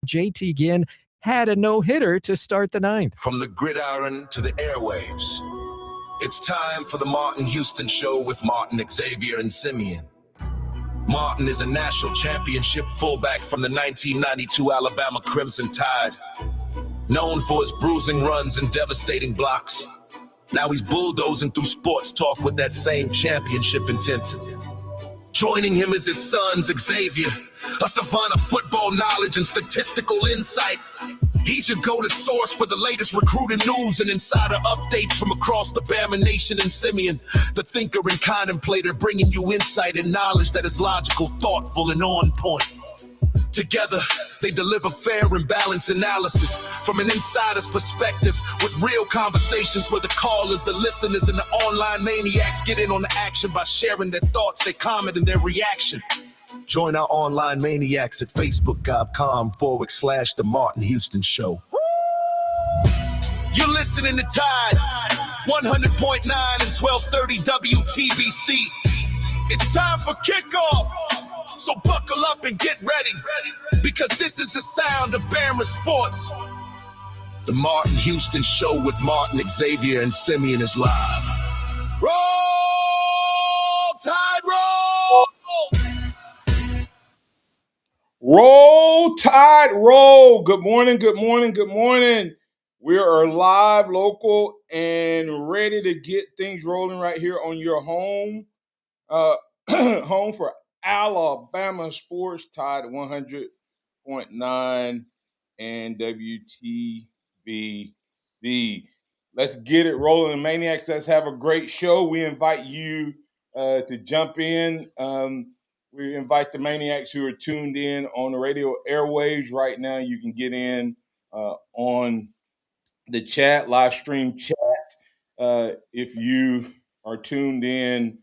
JT Ginn had a no-hitter to start the ninth. From the gridiron to the airwaves, it's time for the Martin Houston Show with Martin, Xavier, and Simeon. Martin is a national championship fullback from the 1992 Alabama Crimson Tide, known for his bruising runs and devastating blocks. Now he's bulldozing through sports talk with that same championship intensity. Joining him is his son, Xavier, a savant of football knowledge and statistical insight. He's your go-to source for the latest recruiting news and insider updates from across the Bama Nation. And Simeon, the thinker and contemplator, bringing you insight and knowledge that is logical, thoughtful, and on point. Together, they deliver fair and balanced analysis from an insider's perspective with real conversations where the callers, the listeners, and the online maniacs get in on the action by sharing their thoughts, their comment, and their reaction. Join our online maniacs at facebook.com/The Martin Houston Show. You're listening to Tide 100.9 and 1230 WTBC. It's time for kickoff. So buckle up and get ready, because this is the sound of Bama sports. The Martin Houston Show with Martin, Xavier, and Simeon is live. Roll Tide, roll! Roll Tide, roll. Good morning, good morning, good morning. We are live, local, and ready to get things rolling right here on your home. Home for Alabama Sports, Tide 100.9 and WTBC. Let's get it rolling. Maniacs, let's have a great show. We invite you to jump in. We invite the Maniacs who are tuned in on the radio airwaves right now. You can get in on the chat, live stream chat. If you are tuned in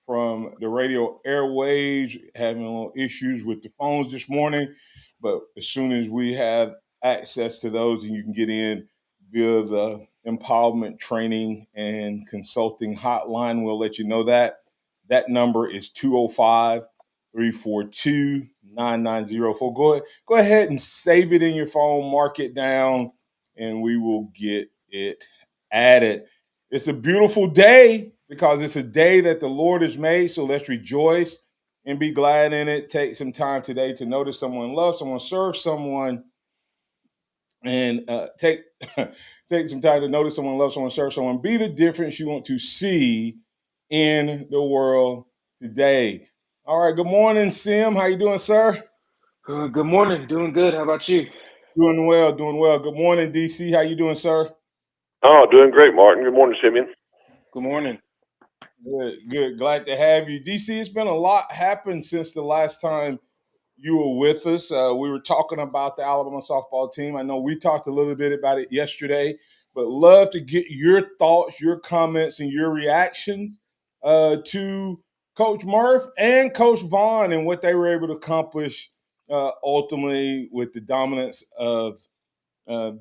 from the radio airwaves, having a little issues with the phones this morning, but as soon as we have access to those, and you can get in via the empowerment training and consulting hotline, we'll let you know that. That number is 205-342-9904. Go ahead and save it in your phone, mark it down, and we will get it added. It's a beautiful day because it's a day that the Lord has made, so let's rejoice and be glad in it. Take some time today to notice someone, love someone, serve someone, and take some time to notice someone, love someone, serve someone. Be the difference you want to see in the world today. All right, good morning, Sim. How you doing, sir? Good morning. Doing good. How about you? Doing well, doing well. Good morning, DC. How you doing, sir? Oh, doing great, Martin. Good morning, Simeon. Good morning. Good. Glad to have you. DC, it's been a lot happened since the last time you were with us. We were talking about the Alabama softball team. I know we talked a little bit about it yesterday, but love to get your thoughts, your comments, and your reactions to Coach Murph and Coach Vaughn and what they were able to accomplish ultimately with the dominance of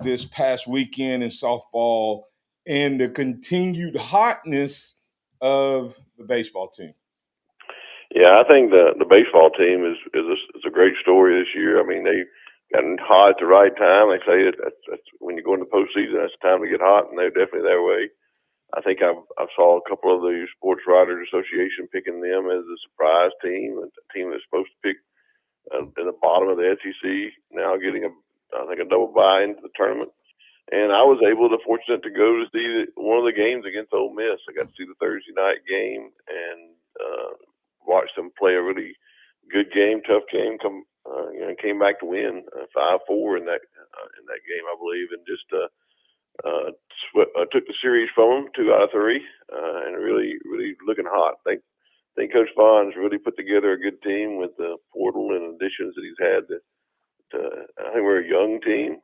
this past weekend in softball and the continued hotness of the baseball team. Yeah, I think the baseball team is a great story this year. I mean, they got hot at the right time. They say that's when you go into the postseason, that's the time to get hot, and they're definitely their way. I think I saw a couple of the Sports Writers Association picking them as a surprise team, a team that's supposed to pick in the bottom of the SEC, now getting a double bye into the tournament. And I was fortunate to go to see one of the games against Ole Miss. I got to see the Thursday night game and watch them play a really good game, tough game. Came back to win 5-4 in that game, I believe, and just took the series from them 2 out of 3, and really looking hot. I think Coach Vaughn's really put together a good team with the portal and additions that he's had. I think we're a young team.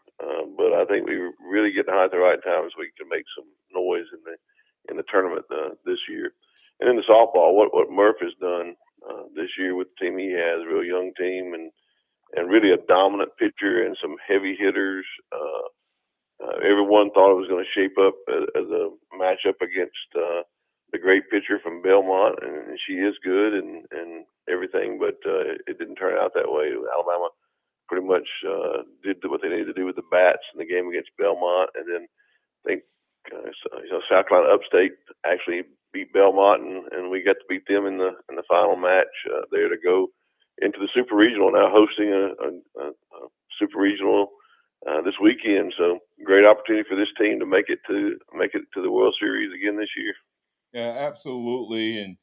But I think we really get hot at the right time so we can make some noise in the tournament this year. And in the softball, what Murph has done this year with the team he has, a real young team and really a dominant pitcher and some heavy hitters. Everyone thought it was going to shape up as a matchup against the great pitcher from Belmont, and she is good and everything, but it didn't turn out that way. Alabama pretty much did what they needed to do with the bats in the game against Belmont, and then I think South Carolina Upstate actually beat Belmont, and we got to beat them in the final match there to go into the Super Regional. Now hosting a Super Regional this weekend, so great opportunity for this team to make it to the World Series again this year. Yeah, absolutely, and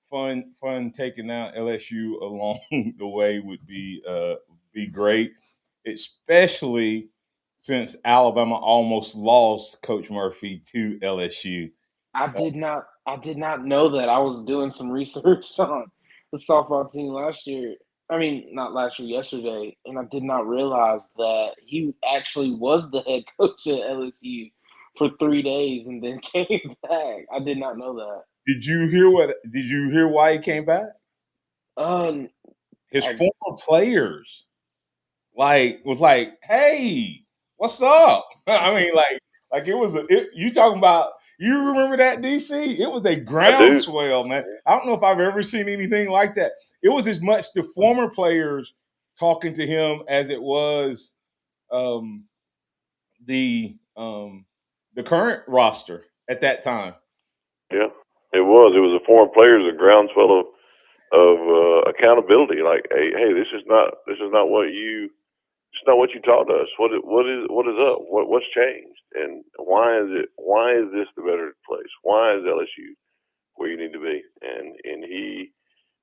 fun taking out LSU along the way would be great, especially since Alabama almost lost Coach Murphy to LSU. I did not know that. I was doing some research on the softball team last year. I mean, not last year, yesterday, and I did not realize that he actually was the head coach at LSU for 3 days and then came back. I did not know that. Did you hear why he came back? His former players was like, "Hey, what's up?" I mean, like it was you talking about. You remember that, DC? It was a groundswell, man. I don't know if I've ever seen anything like that. It was as much the former players talking to him as it was the current roster at that time. Yeah, it was. It was the foreign players, a groundswell of accountability. Like, hey, this is not what you. It's not what you taught us. What is up? What's changed? And why is this the better place? Why is LSU where you need to be? And he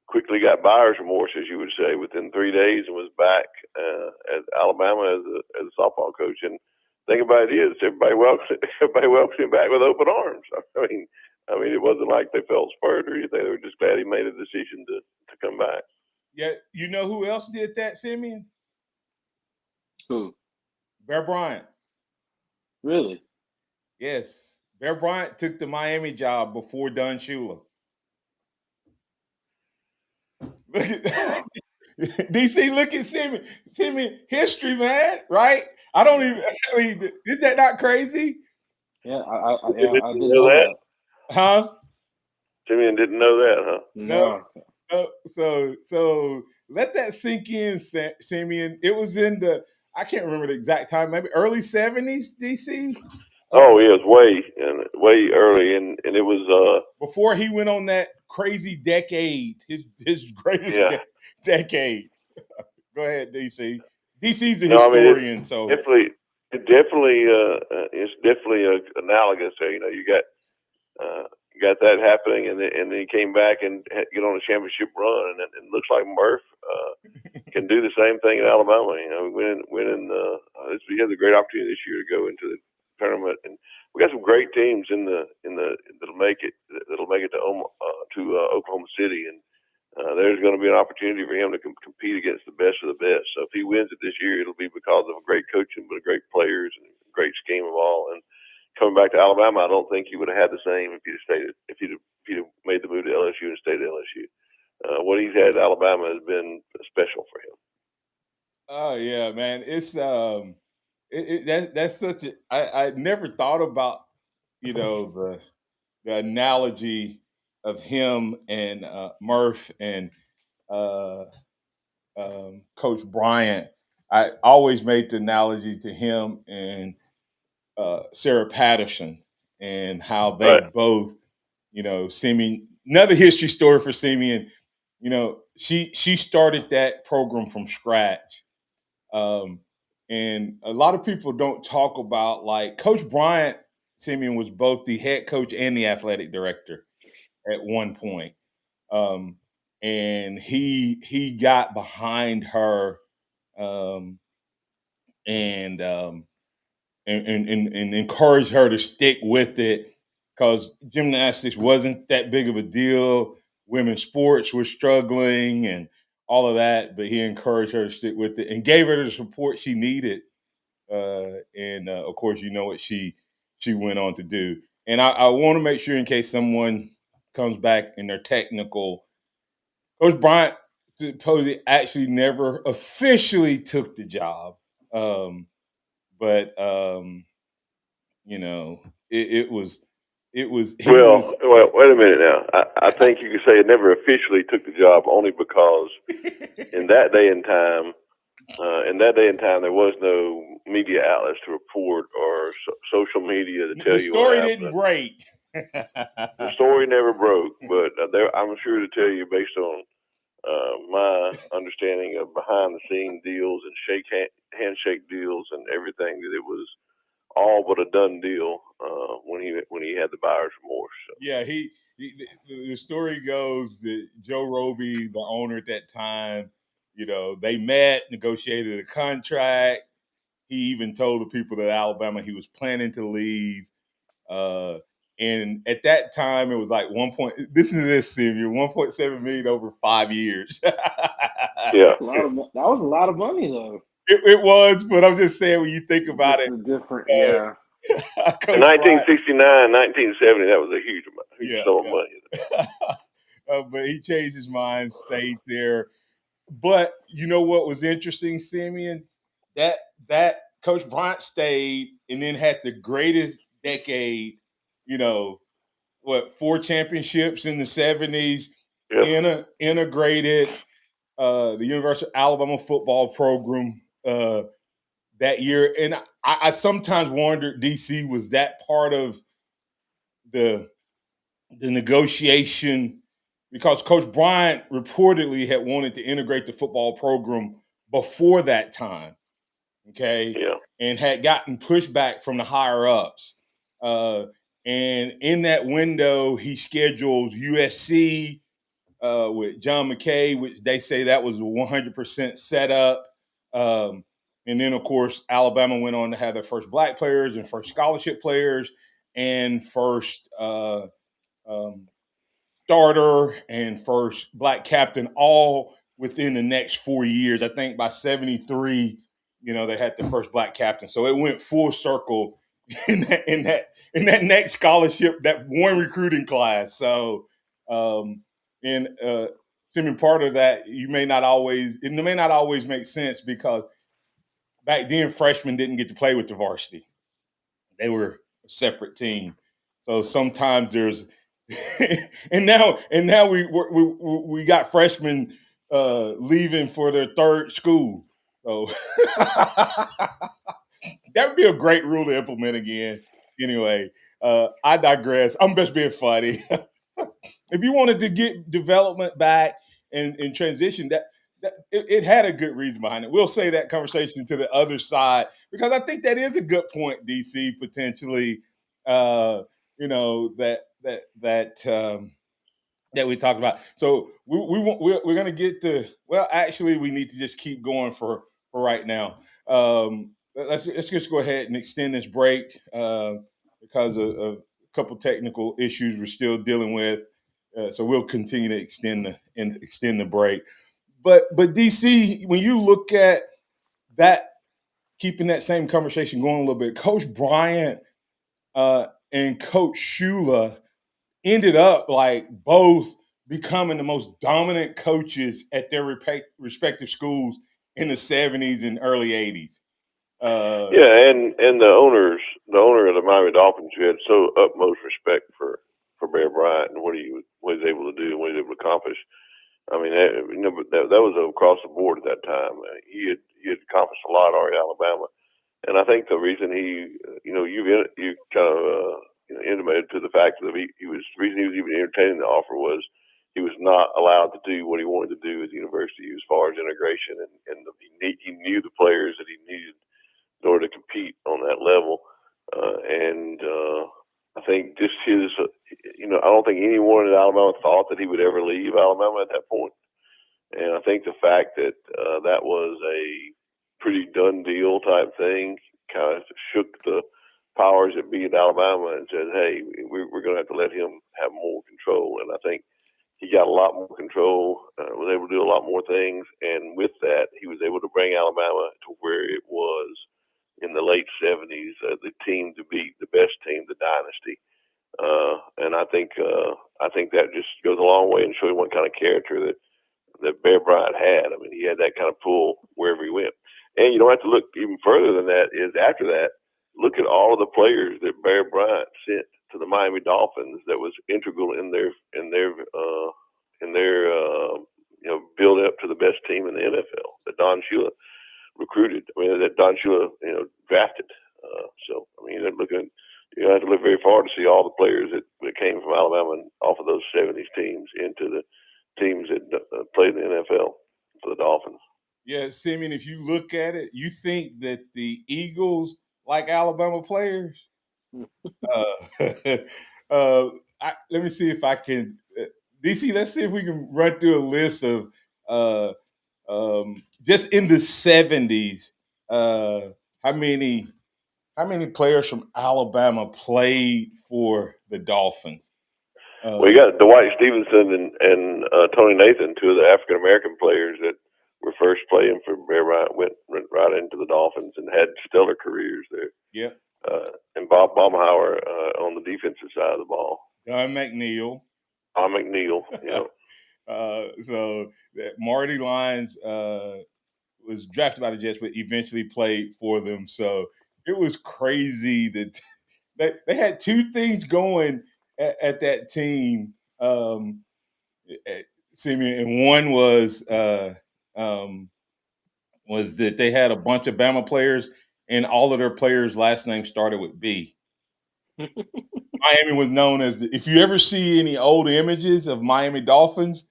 quickly got buyer's remorse, as you would say, within 3 days, and was back at Alabama as a softball coach. And the thing about it is, everybody welcomed him back with open arms. I mean, it wasn't like they felt spurred or anything. They were just glad he made a decision to come back. Yeah, you know who else did that, Simeon? Who? Bear Bryant. Really? Yes. Bear Bryant took the Miami job before Don Shula. Look at DC, look at Simeon. Simeon, history, man, right? I mean, is that not crazy? Yeah, I didn't know that. Huh? Simeon didn't know that, huh? No. So let that sink in, Simeon. It was in I can't remember the exact time, maybe early 70s, DC. Oh, yeah, it was way early, and it was before he went on that crazy decade, his greatest decade. Go ahead, DC. DC's the historian, so it's definitely analogous. So, you got that happening, and then he came back and get on a championship run, and it looks like Murph can do the same thing in Alabama. He has a great opportunity this year to go into the tournament, and we got some great teams that'll make it to Oklahoma City, and there's going to be an opportunity for him to compete against the best of the best. So if he wins it this year, it'll be because of great coaching, but great players and a great scheme of all. And coming back to Alabama, I don't think he would have had the same if he'd have made the move to LSU and stayed at LSU. What he's had at Alabama has been special for him. Oh yeah, man! It's that's such a I never thought about the analogy of him and Murph and Coach Bryant. I always made the analogy to him and Sarah Patterson and how they both, Simeon. Another history story for Simeon. She started that program from scratch. And a lot of people don't talk about, like, Coach Bryant, Simeon, was both the head coach and the athletic director at one point. And he got behind her and encouraged her to stick with it, because gymnastics wasn't that big of a deal. Women's sports were struggling and all of that, but he encouraged her to stick with it and gave her the support she needed. And of course, you know what she went on to do. And I want to make sure, in case someone comes back and they're technical, Coach Bryant supposedly actually never officially took the job, but it was. Well, wait a minute now. I think you could say it never officially took the job, only because in that day and time, In that day and time, there was no media outlets to report or social media to tell The you what story happened. didn't break. The story never broke, but I'm sure to tell you, based on my understanding of behind the scene deals and handshake deals and everything, that it was all but a done deal when he had the buyer's remorse. So. Yeah, the story goes that Joe Roby, the owner at that time, they met, negotiated a contract. He even told the people that Alabama he was planning to leave. And at that time, it was like Simeon, 1.7 million over 5 years. Yeah. That was a lot of money, though. It was, but I'm just saying when you think about Just it, a different, yeah. In Coach Bryant, 1969, 1970, that was a huge sum of money. But he changed his mind, stayed there. But you know what was interesting, Simeon? That Coach Bryant stayed and then had the greatest decade, 4 championships in the 70s, integrated the University of Alabama football program that year. And I sometimes wondered, DC, was that part of the negotiation, because Coach Bryant reportedly had wanted to integrate the football program before that time, okay, Yeah. and had gotten pushback from the higher ups. And in that window, he schedules USC with John McKay, which they say that was a 100% setup. And then, of course, Alabama went on to have their first black players and first scholarship players and first starter and first black captain, all within the next 4 years. I think by 73, they had the first black captain. So it went full circle in that next scholarship, that one recruiting class. So Simeon, part of that, it may not always make sense, because back then freshmen didn't get to play with the varsity. They were a separate team. So sometimes there's and now we got freshmen leaving for their third school. So that would be a great rule to implement again. Anyway, I digress. I'm just being funny. If you wanted to get development back and transition, that it had a good reason behind it. We'll say that conversation to the other side, because I think that is a good point, DC, potentially. That we talked about. So we're going to get to. Well, actually, we need to just keep going for right now. Let's just go ahead and extend this break because of a couple technical issues we're still dealing with. So we'll continue to extend the break. But DC, when you look at that, keeping that same conversation going a little bit, Coach Bryant and Coach Shula ended up like both becoming the most dominant coaches at their respective schools in the 70s and early 80s. And the owner of the Miami Dolphins, who had so utmost respect for Bear Bryant and what he was able to do and what he was able to accomplish. I mean, that was across the board at that time. He had accomplished a lot already at Alabama, and I think the reason you kind of intimated to the fact that the reason he was even entertaining the offer was he was not allowed to do what he wanted to do at the university as far as integration, and he knew the players that he needed in order to compete on that level. I think just his, I don't think anyone at Alabama thought that he would ever leave Alabama at that point. And I think the fact that that was a pretty done deal type thing kind of shook the powers that be in Alabama and said, hey, we're going to have to let him have more control. And I think he got a lot more control, was able to do a lot more things. And with that, he was able to bring Alabama to where it was in the late 70s, the team to beat, the best team, the dynasty. And I think that just goes a long way in showing what kind of character that Bear Bryant had. I mean, he had that kind of pull wherever he went. And you don't have to look even further than that. Is after that, look at all of the players that Bear Bryant sent to the Miami Dolphins that was integral in their build up to the best team in the NFL. The Don Shula. recruited. I mean, that Don Shula, drafted. So I mean, you have to look very far to see all the players that came from Alabama and off of those '70s teams into the teams that played in the NFL for the Dolphins. Yeah, Simeon, if you look at it, you think that the Eagles like Alabama players? Let me see if I can. DC, let's see if we can run through a list of just in the '70s. How many players from Alabama played for the Dolphins? Well, you got Dwight Stevenson and Tony Nathan, two of the African American players that were first playing for went right into the Dolphins and had stellar careers there. Yep. And Bob Baumhauer on the defensive side of the ball. Don McNeil. Yeah. So Marty Lyons was drafted by the Jets, but eventually played for them. So it was crazy that they had two things going at that team, Simeon, and one was that they had a bunch of Bama players, and all of their players' last name started with B. Miami was known as if you ever see any old images of Miami Dolphins,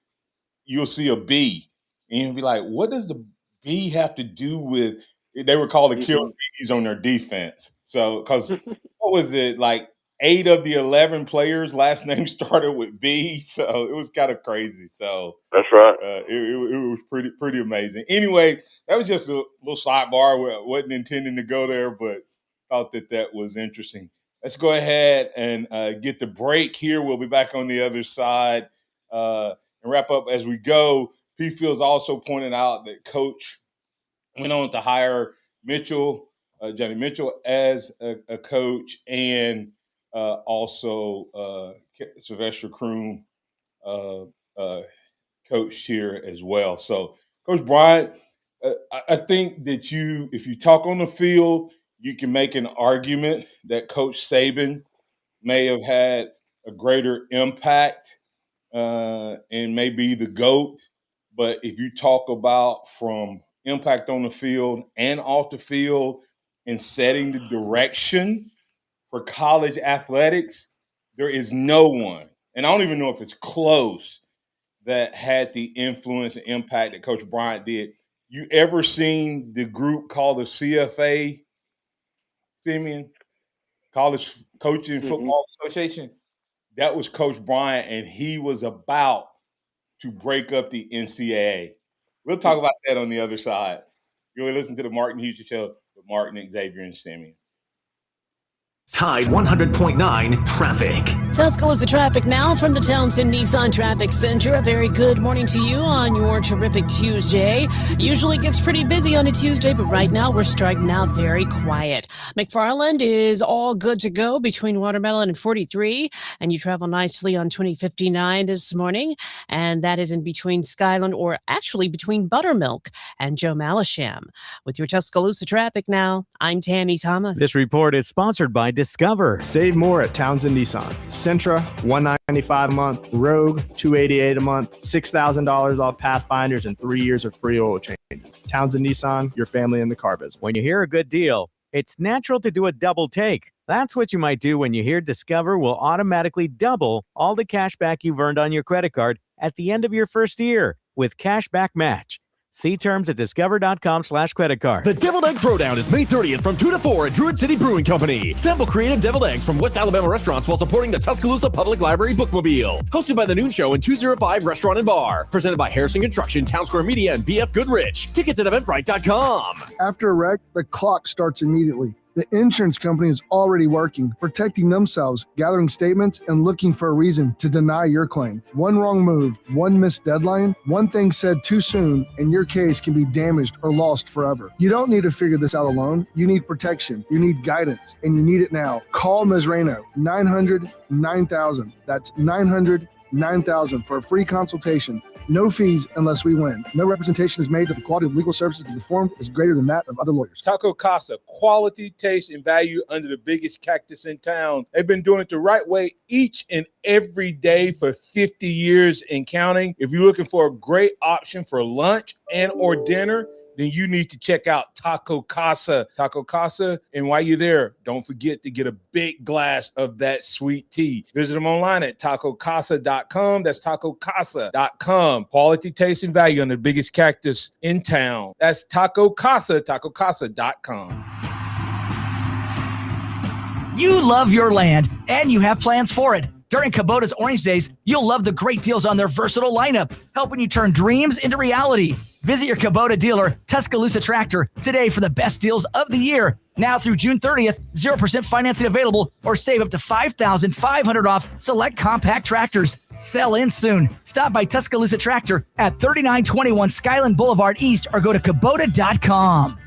you'll see a B. And you'll be like, what does the B have to do with – they were called the Killer Bees on their defense. So because what was it, like 8 of the 11 players' last name started with B, so it was kind of crazy. So that's right. It was pretty amazing. Anyway, that was just a little sidebar. I wasn't intending to go there, but thought that was interesting. Let's go ahead and get the break here. We'll be back on the other side and wrap up as we go. P. Fields also pointed out that Coach went on to hire Johnny Mitchell, as a coach, and also Sylvester Croom coached here as well. So, Coach Bryant, I think that if you talk on the field, you can make an argument that Coach Saban may have had a greater impact and may be the GOAT. But if you talk about from impact on the field and off the field and setting the direction for college athletics, there is no one, and I don't even know if it's close, that had the influence and impact that Coach Bryant did. You ever seen the group called the CFA, Simeon? College Coaching Football Association? That was Coach Bryant, and he was about to break up the NCAA. We'll talk about that on the other side. You'll listen to the Martin Houston Show with Martin, Xavier, and Simeon. Tide 100.9 traffic. Tuscaloosa traffic now from the Townsend Nissan Traffic Center. A very good morning to you on your terrific Tuesday. Usually gets pretty busy on a Tuesday, but right now we're starting out very quiet. McFarland is all good to go between Watermelon and 43, and you travel nicely on 2059 this morning, and that is in between Skyland, or actually between Buttermilk and Joe Malisham. With your Tuscaloosa traffic now, I'm Tammy Thomas. This report is sponsored by Discover. Save more at Townsend Nissan. Sentra, $195 a month. Rogue, $288 a month. $6,000 off Pathfinders and 3 years of free oil changes. Townsend Nissan, your family in the car business. When you hear a good deal, it's natural to do a double take. That's what you might do when you hear Discover will automatically double all the cash back you've earned on your credit card at the end of your first year with Cashback Match. See terms at discover.com/credit card. The Deviled Egg Throwdown is May 30th from 2 to 4 at Druid City Brewing Company. Sample creative deviled eggs from West Alabama restaurants while supporting the Tuscaloosa Public Library Bookmobile. Hosted by The Noon Show and 205 Restaurant and Bar. Presented by Harrison Construction, Town Square Media, and BF Goodrich. Tickets at eventbrite.com. After a wreck, the clock starts immediately. The insurance company is already working, protecting themselves, gathering statements, and looking for a reason to deny your claim. One wrong move, one missed deadline, one thing said too soon, and your case can be damaged or lost forever. You don't need to figure this out alone. You need protection. You need guidance, and you need it now. Call Ms. Reno, 900-9000. That's 900-9000 for a free consultation. No fees unless we win. No representation is made that the quality of legal services to be performed is greater than that of other lawyers. Taco Casa, quality, taste, and value under the biggest cactus in town. They've been doing it the right way each and every day for 50 years and counting. If you're looking for a great option for lunch and or dinner, then you need to check out Taco Casa. Taco Casa, and while you're there, don't forget to get a big glass of that sweet tea. Visit them online at tacocasa.com. That's tacocasa.com. Quality, taste, and value on the biggest cactus in town. That's Taco Casa, tacocasa.com. You love your land, and you have plans for it. During Kubota's Orange Days, you'll love the great deals on their versatile lineup, helping you turn dreams into reality. Visit your Kubota dealer, Tuscaloosa Tractor, today for the best deals of the year. Now through June 30th, 0% financing available, or save up to $5,500 off select compact tractors. Sell in soon. Stop by Tuscaloosa Tractor at 3921 Skyland Boulevard East or go to Kubota.com.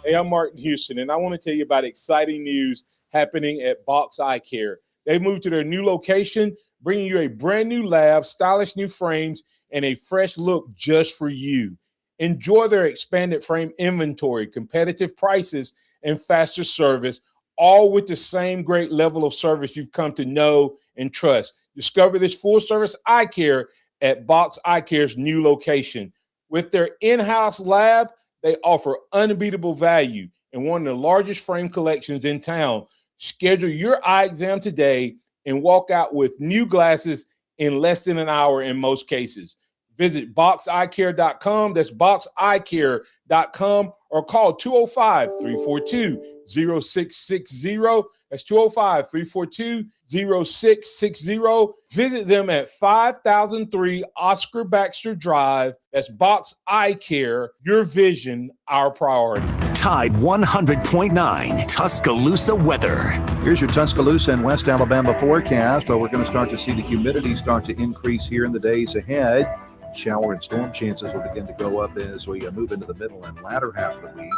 Hey, I'm Martin Houston, and I want to tell you about exciting news happening at Box Eye Care. They moved to their new location, bringing you a brand new lab, stylish new frames, and a fresh look just for you. Enjoy their expanded frame inventory, competitive prices, and faster service, all with the same great level of service you've come to know and trust. Discover this full-service eye care at Box Eye Care's new location. With their in-house lab, they offer unbeatable value and one of the largest frame collections in town. Schedule your eye exam today and walk out with new glasses in less than an hour in most cases. Visit boxeyecare.com. That's boxeyecare.com or call 205-342-0660. That's 205-342-0660. Visit them at 5003 Oscar Baxter Drive. That's Box Eye Care. Your vision, our priority. Tide 100.9 Tuscaloosa weather. Here's your Tuscaloosa and West Alabama forecast, but we're going to start to see the humidity start to increase here in the days ahead. Shower and storm chances will begin to go up as we move into the middle and latter half of the week.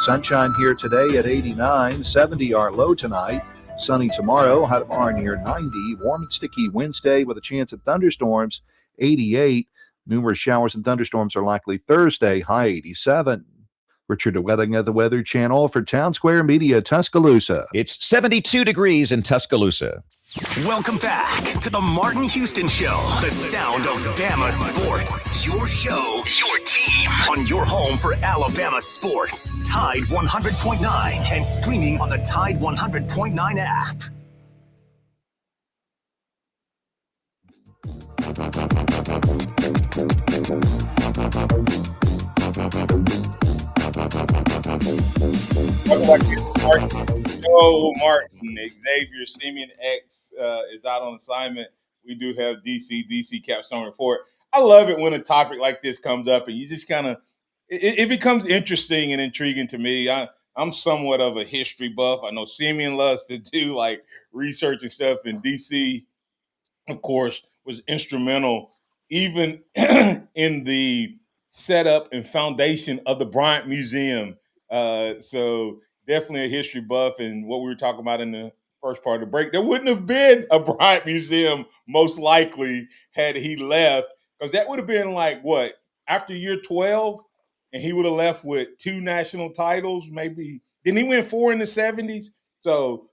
Sunshine here today at 89, 70 our low tonight. Sunny tomorrow, high tomorrow near 90. Warm and sticky Wednesday with a chance at thunderstorms, 88. Numerous showers and thunderstorms are likely Thursday, high 87. Richard Wedding of the Weather Channel for Town Square Media, Tuscaloosa. It's 72 degrees in Tuscaloosa. Welcome back to the Martin Houston Show, the sound of Bama sports. Your show, your team, on your home for Alabama sports. Tide 100.9 and streaming on the Tide 100.9 app. Martin, Xavier, Simeon X is out on assignment. We do have DC Capstone Report. I love it when a topic like this comes up and you just kind of it becomes interesting and intriguing to me. I'm somewhat of a history buff. I know Simeon loves to do like research and stuff, and DC, of course, was instrumental even in the setup and foundation of the Bryant Museum. So definitely a history buff, and what we were talking about in the first part of the break, there wouldn't have been a Bryant Museum most likely had he left, because that would have been like what, after year 12, and he would have left with 2 national titles, maybe. Didn't he win 4 in the 70s? So,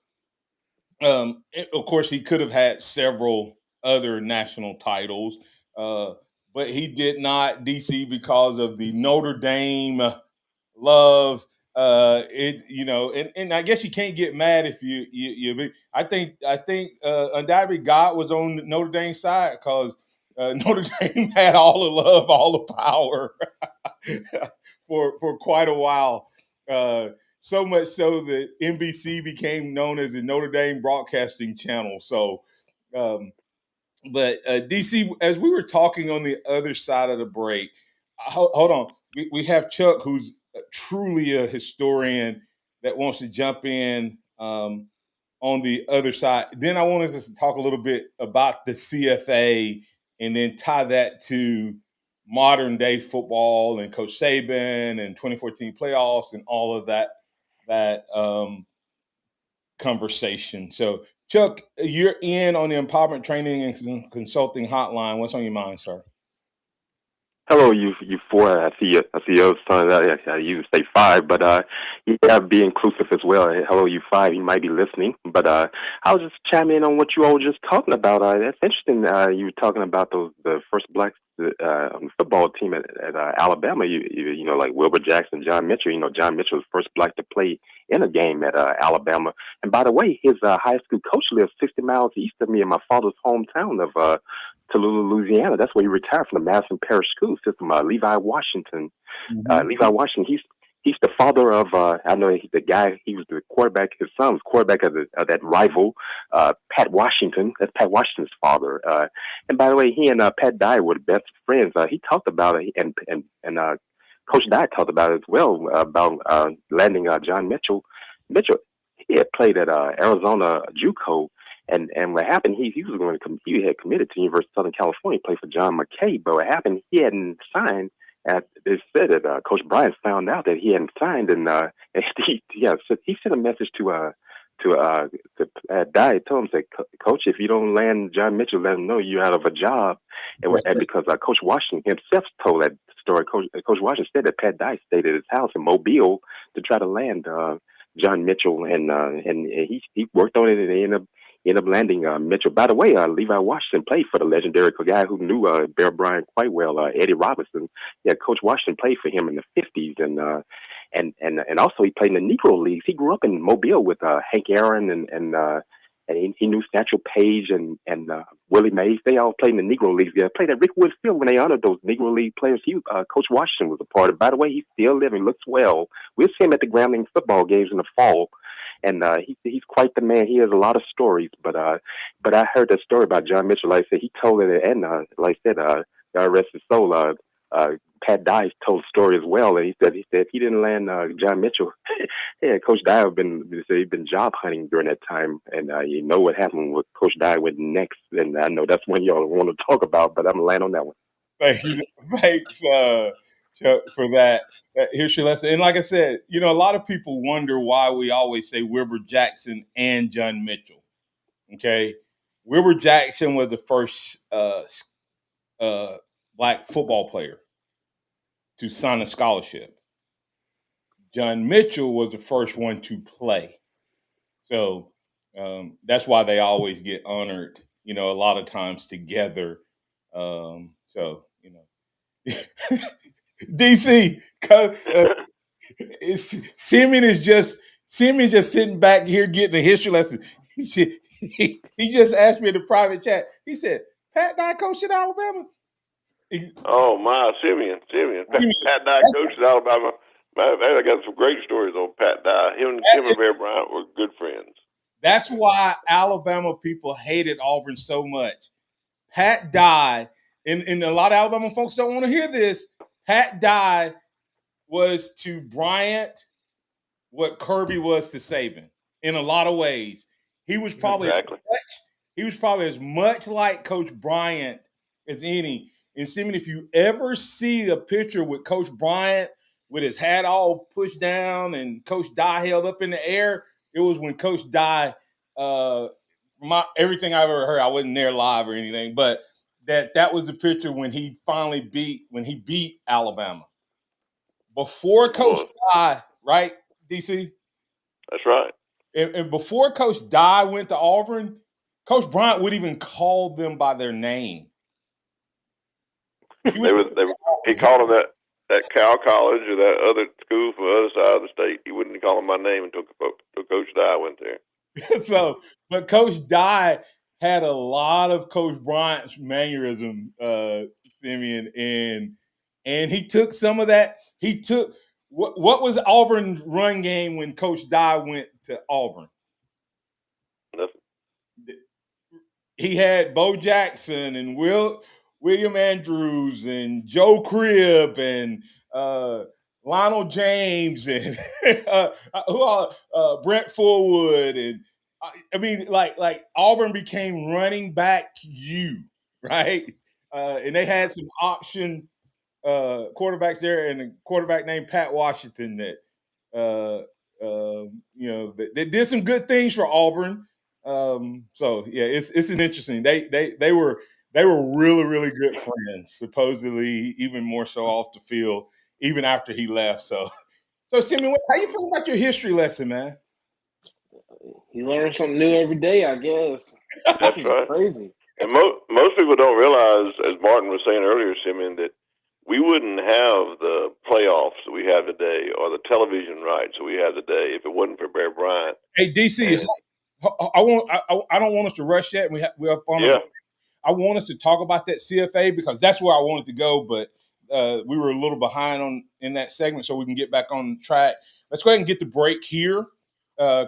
of course, he could have had several other national titles, but he did not, DC, because of the Notre Dame love. And I guess you can't get mad if you I think undoubtedly God was on Notre Dame's side, because Notre Dame had all the love, all the power for quite a while. So much so that NBC became known as the Notre Dame Broadcasting Channel. So, but DC, as we were talking on the other side of the break, hold on, we have Chuck, who's truly a historian, that wants to jump in on the other side. Then I wanted us to talk a little bit about the CFA and then tie that to modern day football and Coach Saban and 2014 playoffs and all of that conversation. So, Chuck, you're in on the Empowerment Training and Consulting Hotline. What's on your mind, sir? Hello, you four. I see your son. You say 5, but yeah, be inclusive as well. Hello, you 5. You might be listening, but I was just chiming in on what you all were just talking about. That's interesting. You were talking about the first black on the football team at Alabama, you know, like Wilbur Jackson, John Mitchell. You know, John Mitchell was the first black to play in a game at Alabama. And by the way, his high school coach lives 60 miles east of me in my father's hometown of Tallulah, Louisiana. That's where he retired from the Madison Parish School System. Levi Washington. Levi Washington. He's the father of, I know he's the guy, he was the quarterback, his son was quarterback of that rival, Pat Washington. That's Pat Washington's father. And by the way, he and Pat Dye were the best friends. He talked about it, and Coach Dye talked about it as well, about landing John Mitchell. Mitchell, he had played at Arizona JUCO, and what happened, he had committed to the University of Southern California, played for John McKay, but what happened, he hadn't signed. They said that Coach Bryant found out that he hadn't signed, and he sent a message to Dye, told him, said, Coach, if you don't land John Mitchell, let him know you're out of a job. And because Coach Washington himself told that story, Coach Washington said that Pat Dye stayed at his house in Mobile to try to land John Mitchell, and he worked on it, and they ended up landing Mitchell. By the way, Levi Washington played for the legendary guy who knew Bear Bryant quite well, Eddie Robinson. Yeah, Coach Washington played for him in the 50s, and also he played in the Negro Leagues. He grew up in Mobile with Hank Aaron and he knew Satchel Paige and Willie Mays. They all played in the Negro Leagues. They played at Rickwood Field when they honored those Negro League players. Coach Washington was a part of it. By the way, he's still living, looks well. We'll see him at the Grambling football games in the fall. And he's quite the man. He has a lot of stories. But I heard that story about John Mitchell. Like I said, he told it, and like I said, God rest his soul. Pat Dye told the story as well, and he said if he didn't land John Mitchell, yeah, Coach Dye he'd been job hunting during that time, and you know what happened with Coach Dye went next, and I know that's one y'all want to talk about, but I'm gonna land on that one. Thank you, thanks Chuck, for that. Here's your lesson, and like I said, you know, a lot of people wonder why we always say Wilbur Jackson and John Mitchell. Okay, Wilbur Jackson was the first black football player to sign a scholarship. John Mitchell was the first one to play. So that's why they always get honored, you know, a lot of times together. So, you know, DC, Simeon just sitting back here getting a history lesson. He just asked me in the private chat. He said, Pat Dye coached at Alabama? Oh my, Simeon. Pat Dye coached at Alabama. I got some great stories on Pat Dye. Him and Bear Bryant were good friends. That's why Alabama people hated Auburn so much. Pat Dye, and a lot of Alabama folks don't want to hear this. Pat Dye was to Bryant what Kirby was to Saban in a lot of ways. He was probably as much like Coach Bryant as any. And Simeon, if you ever see a picture with Coach Bryant with his hat all pushed down and Coach Dye held up in the air, it was when Coach Dye, everything I've ever heard, I wasn't there live or anything, but that was the picture when he finally beat Alabama. Before Coach Dye, right, DC? That's right. And before Coach Dye went to Auburn, Coach Bryant would even call them by their name. He called them that Cal College or that other school from the other side of the state. He wouldn't call them by name until Coach Dye went there. But Coach Dye had a lot of Coach Bryant's mannerism, Simeon, and he took some of that. He took what was Auburn's run game when Coach Dye went to Auburn? Nothing. He had Bo Jackson and William Andrews and Joe Cribb and Lionel James and Brent Fullwood, and I mean, like Auburn became running back U, right? And they had some option quarterbacks there, and a quarterback named Pat Washington that you know that did some good things for Auburn. So yeah, it's an interesting. They were really, really good friends, supposedly even more so off the field, even after he left. So Simeon, how you feel about your history lesson, man? You learn something new every day, I guess. That's right. Crazy. And most people don't realize, as Martin was saying earlier, Simeon, that we wouldn't have the playoffs that we have today or the television rights that we have today if it wasn't for Bear Bryant. Hey, DC, I don't want us to rush yet. We're up on Yeah. I want us to talk about that CFA because that's where I wanted to go, but we were a little behind in that segment, so we can get back on track. Let's go ahead and get the break here.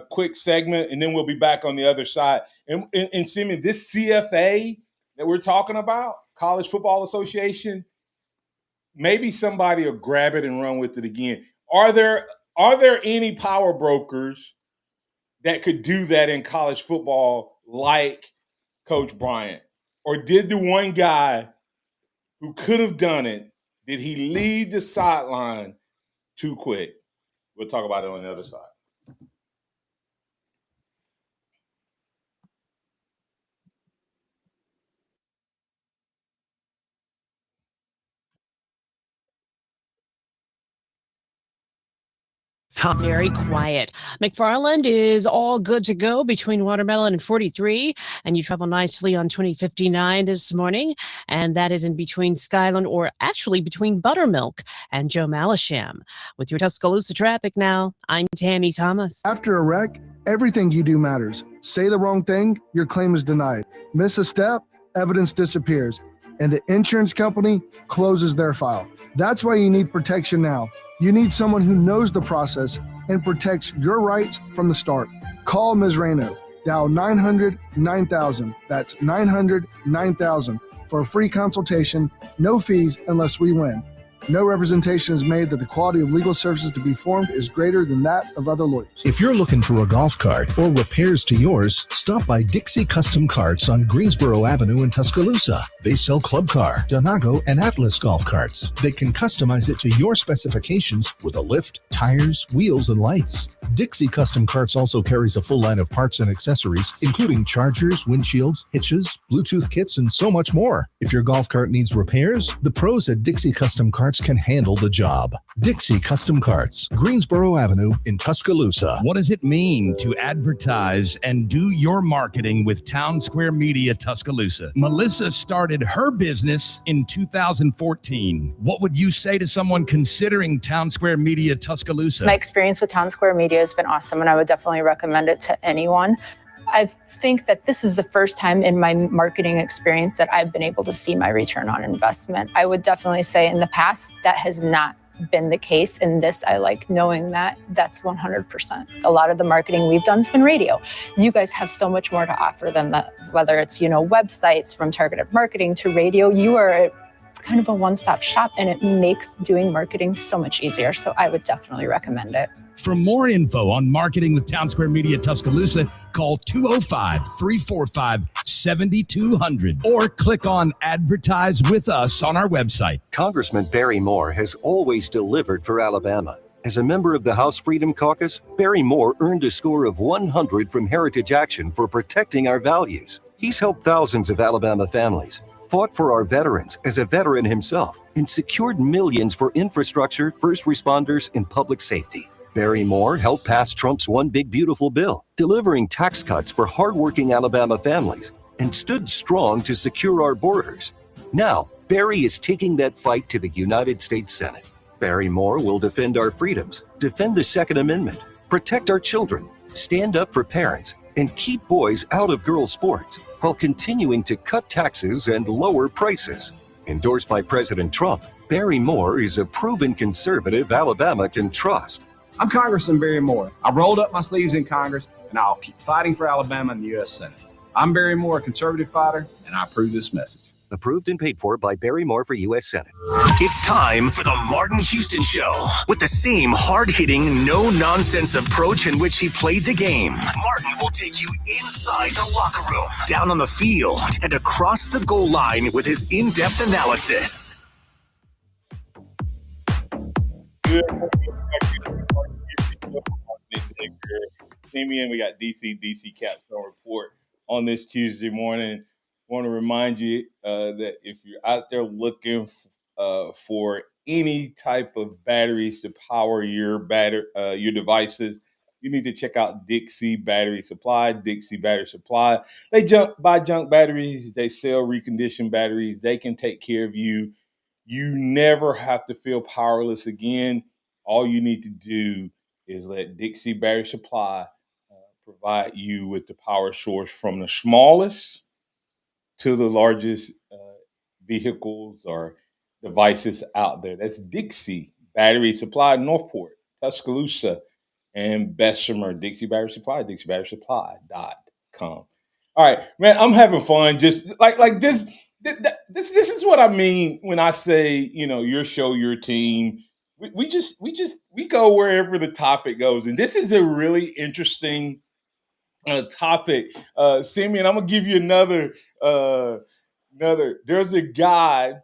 Quick segment, and then we'll be back on the other side. And Simeon, this CFA that we're talking about, College Football Association, maybe somebody will grab it and run with it again. Are there any power brokers that could do that in college football like Coach Bryant? Or did the one guy who could have done it, did he leave the sideline too quick? We'll talk about it on the other side. Very quiet. McFarland is all good to go between Watermelon and 43, and you travel nicely on 2059 this morning, and that is in between Skyland, or actually between Buttermilk and Joe Malisham. With your Tuscaloosa traffic now, I'm Tammy Thomas. After a wreck, everything you do matters. Say the wrong thing, your claim is denied. Miss a step, evidence disappears, and the insurance company closes their file. That's why you need protection now. You need someone who knows the process and protects your rights from the start. Call Ms. Reno. Dial 900-9000. That's 900-9000 for a free consultation, no fees unless we win. No representation is made that the quality of legal services to be formed is greater than that of other lawyers. If you're looking for a golf cart or repairs to yours, stop by Dixie Custom Carts on Greensboro Avenue in Tuscaloosa. They sell Club Car, Donago, and Atlas golf carts. They can customize it to your specifications with a lift, tires, wheels, and lights. Dixie Custom Carts also carries a full line of parts and accessories, including chargers, windshields, hitches, Bluetooth kits, and so much more. If your golf cart needs repairs, the pros at Dixie Custom Carts can handle the job. Dixie Custom Carts, Greensboro Avenue in Tuscaloosa. What does it mean to advertise and do your marketing with Town Square Media Tuscaloosa? Melissa started her business in 2014. What would you say to someone considering Town Square Media Tuscaloosa? My experience with Town Square Media has been awesome, and I would definitely recommend it to anyone. I think that this is the first time in my marketing experience that I've been able to see my return on investment. I would definitely say in the past that has not been the case. In this, I like knowing that that's 100%. A lot of the marketing we've done has been radio. You guys have so much more to offer than that, whether it's, websites, from targeted marketing to radio. You are kind of a one-stop shop, and it makes doing marketing so much easier. So I would definitely recommend it. For more info on marketing with Town Square Media Tuscaloosa, call 205-345-7200 or click on Advertise with Us on our website. Congressman Barry Moore has always delivered for Alabama. As a member of the House Freedom Caucus, Barry Moore earned a score of 100 from Heritage Action for protecting our values. He's helped thousands of Alabama families, fought for our veterans as a veteran himself, and secured millions for infrastructure, first responders, and public safety. Barry Moore helped pass Trump's One Big Beautiful Bill, delivering tax cuts for hardworking Alabama families, and stood strong to secure our borders. Now, Barry is taking that fight to the United States Senate. Barry Moore will defend our freedoms, defend the Second Amendment, protect our children, stand up for parents, and keep boys out of girls' sports, while continuing to cut taxes and lower prices. Endorsed by President Trump, Barry Moore is a proven conservative Alabama can trust. I'm Congressman Barry Moore. I rolled up my sleeves in Congress, and I'll keep fighting for Alabama in the U.S. Senate. I'm Barry Moore, a conservative fighter, and I approve this message. Approved and paid for by Barry Moore for U.S. Senate. It's time for the Martin Houston Show. With the same hard-hitting, no-nonsense approach in which he played the game, Martin will take you inside the locker room, down on the field, and across the goal line with his in-depth analysis. Simeon, we got DC Capstone Report on this Tuesday morning. Want to remind you that if you're out there looking for any type of batteries to power your devices, you need to check out Dixie Battery Supply. Dixie Battery Supply. They buy junk batteries. They sell reconditioned batteries. They can take care of you. You never have to feel powerless again. All you need to do is let Dixie Battery Supply provide you with the power source from the smallest to the largest vehicles or devices out there. That's Dixie Battery Supply, Northport, Tuscaloosa, and Bessemer. Dixie Battery Supply, DixieBatterySupply.com. All right, man, I'm having fun. Just like this. This is what I mean when I say, your show, your team. We go wherever the topic goes, and this is a really interesting topic. Simeon, I'm gonna give you another. There's a guy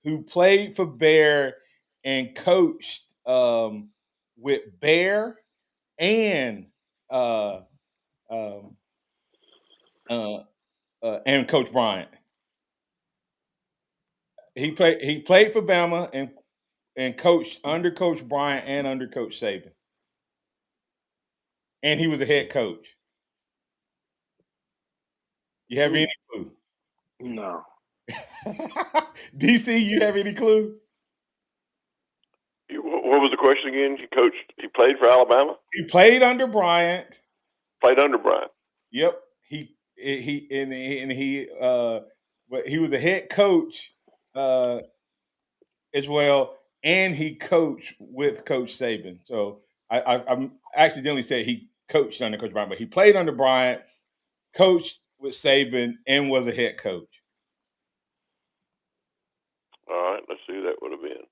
who played for Bear and coached with Bear and and Coach Bryant. He played for Bama and coached under Coach Bryant and under Coach Saban. And he was a head coach. You have any clue? No. DC, you have any clue? What was the question again? He played for Alabama? He played under Bryant. Played under Bryant. Yep. He was a head coach as well, and he coached with Coach Saban. So I accidentally said he coached under Coach Bryant, but he played under Bryant, coached with Saban, and was a head coach. All right, let's see who that would have been.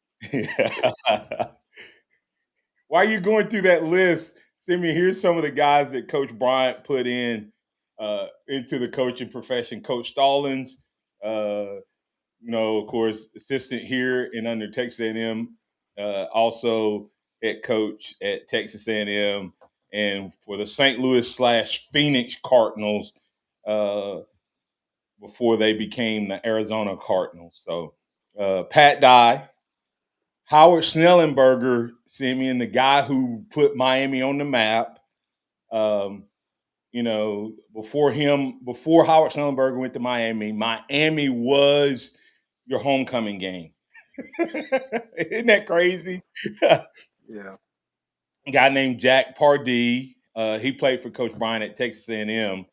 While you're going through that list, Simeon, here's some of the guys that Coach Bryant put into the coaching profession. Coach Stallings, of course, assistant here and under Texas A&M, also head coach at Texas A&M, and for the St. Louis/Phoenix Cardinals before they became the Arizona Cardinals. So Pat Dye, Howard Schnellenberger, Simeon, the guy who put Miami on the map. Before Howard Schnellenberger went to Miami, Miami was your homecoming game. Isn't that crazy? Yeah. A guy named Jack Pardee. He played for Coach Bryant at Texas A&M,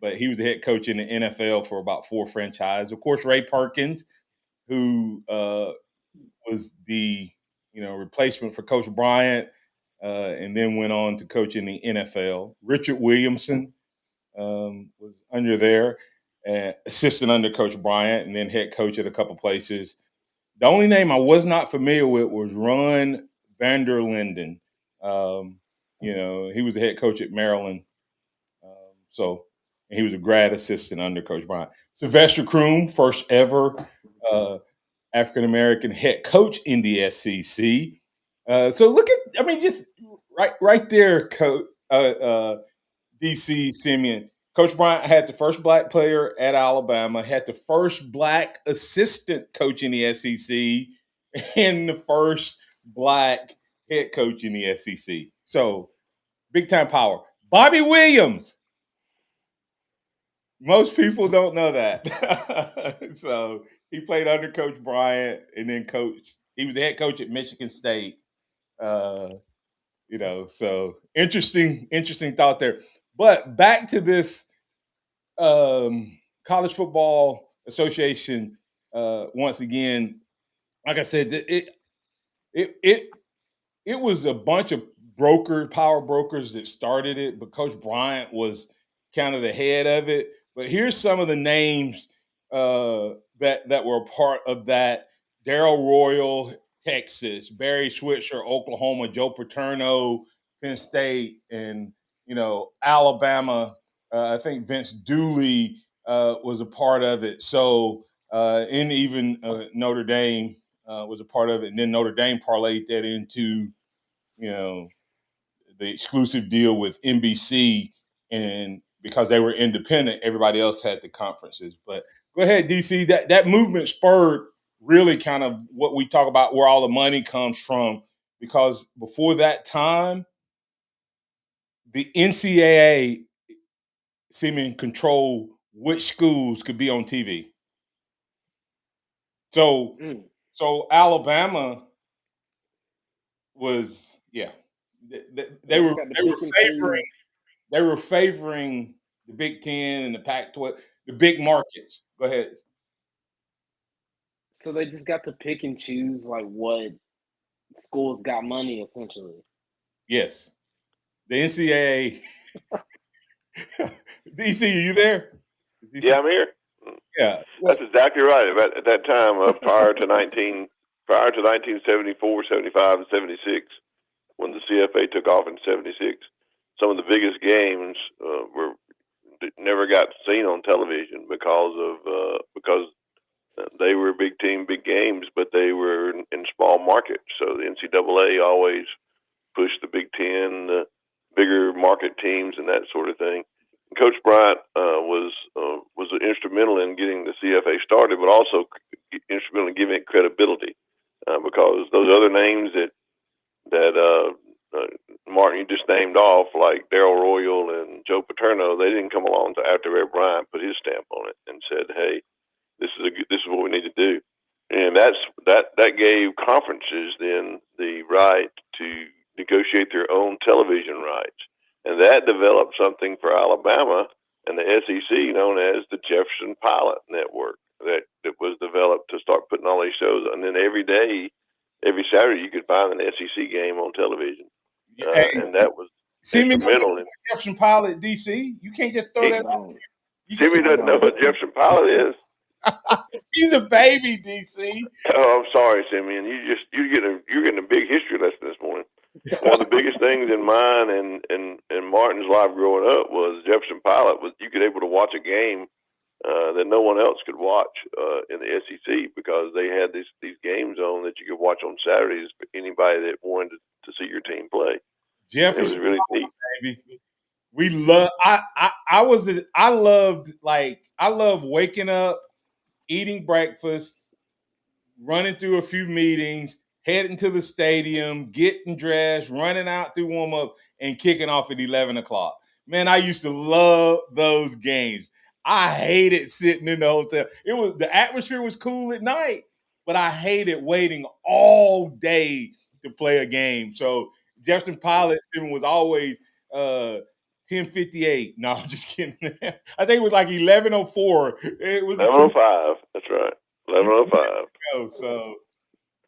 but he was the head coach in the NFL for about 4 franchises. Of course, Ray Perkins, who was the replacement for Coach Bryant, and then went on to coach in the NFL. Richard Williamson was under there, assistant under Coach Bryant, and then head coach at a couple places. The only name I was not familiar with was Ron Vander Linden. He was the head coach at Maryland. And he was a grad assistant under Coach Bryant. Sylvester Croom, first ever African-American head coach in the SEC. So look at, just right there, Coach DC Simeon. Coach Bryant had the first black player at Alabama, had the first black assistant coach in the SEC, and the first black head coach in the SEC. So big time power. Bobby Williams. Most people don't know that. So he played under Coach Bryant and then he was the head coach at Michigan State. So interesting thought there. But back to this College Football Association. Once again, like I said, it was a bunch of power brokers that started it, but Coach Bryant was kind of the head of it. But here's some of the names that were a part of that: Darrell Royal, Texas; Barry Switzer, Oklahoma; Joe Paterno, Penn State; and Alabama. I think Vince Dooley was a part of it. So and even Notre Dame was a part of it, and then Notre Dame parlayed that into the exclusive deal with NBC, and because they were independent, everybody else had the conferences. But go ahead, DC. That movement spurred really kind of what we talk about, where all the money comes from, because before that time, the NCAA, Simeon, control which schools could be on TV. So Alabama was they were favoring the Big Ten and the Pac-12, the big markets. Go ahead. So they just got to pick and choose like what schools got money, essentially. Yes, the NCAA. DC, are you there? Yeah, I'm here. Yeah, that's exactly right. At that time, prior to 1974, 75, and 76, when the CFA took off in 76, some of the biggest games never got seen on television because they were big team, big games, but they were in small markets. So the NCAA always pushed the Big Ten, the bigger market teams, and that sort of thing. And Coach Bryant was instrumental in getting the CFA started, but also instrumental in giving it credibility because those other names that Martin, you just named off, like Darrell Royal and Joe Paterno, they didn't come along until after Bear Bryant put his stamp on it and said, "Hey, this is what we need to do," and that gave conferences then the right to negotiate their own television rights, and that developed something for Alabama and the SEC known as the Jefferson Pilot Network that was developed to start putting all these shows, and then every Saturday you could find an SEC game on television, and that was instrumental. Jefferson Pilot, DC. You can't just throw that out. Jimmy doesn't know what Jefferson Pilot is. He's a baby, DC. Oh, I'm sorry, Simeon. You're getting a big history lesson this morning. One of the biggest things in mine and Martin's life growing up was Jefferson Pilot. Was you could able to watch a game that no one else could watch in the SEC because they had these games on that you could watch on Saturdays for anybody that wanted to see your team play. Jefferson, it was really neat. Baby. We love. I loved waking up, eating breakfast, running through a few meetings, heading to the stadium, getting dressed, running out through warm up, and kicking off at 11 o'clock. Man, I used to love those games. I hated sitting in the hotel. The atmosphere was cool at night, but I hated waiting all day to play a game. So Jefferson Pilot was always 10:58. No, I'm just kidding. I think it was like 11:04. It was 11:05. That's right. 11:05. So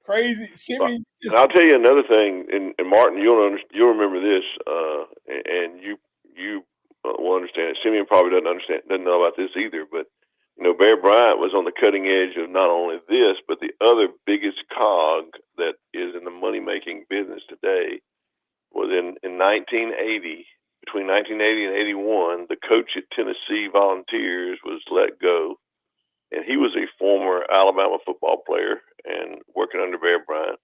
crazy. Simeon, and I'll tell you another thing, and Martin, you'll remember this, and you will understand it. Simeon probably doesn't know about this either, but Bear Bryant was on the cutting edge of not only this, but the other biggest cog that is in the money-making business today was in 1980. Between 1980 and 81, the coach at Tennessee Volunteers was let go, and he was a former Alabama football player and working under Bear Bryant,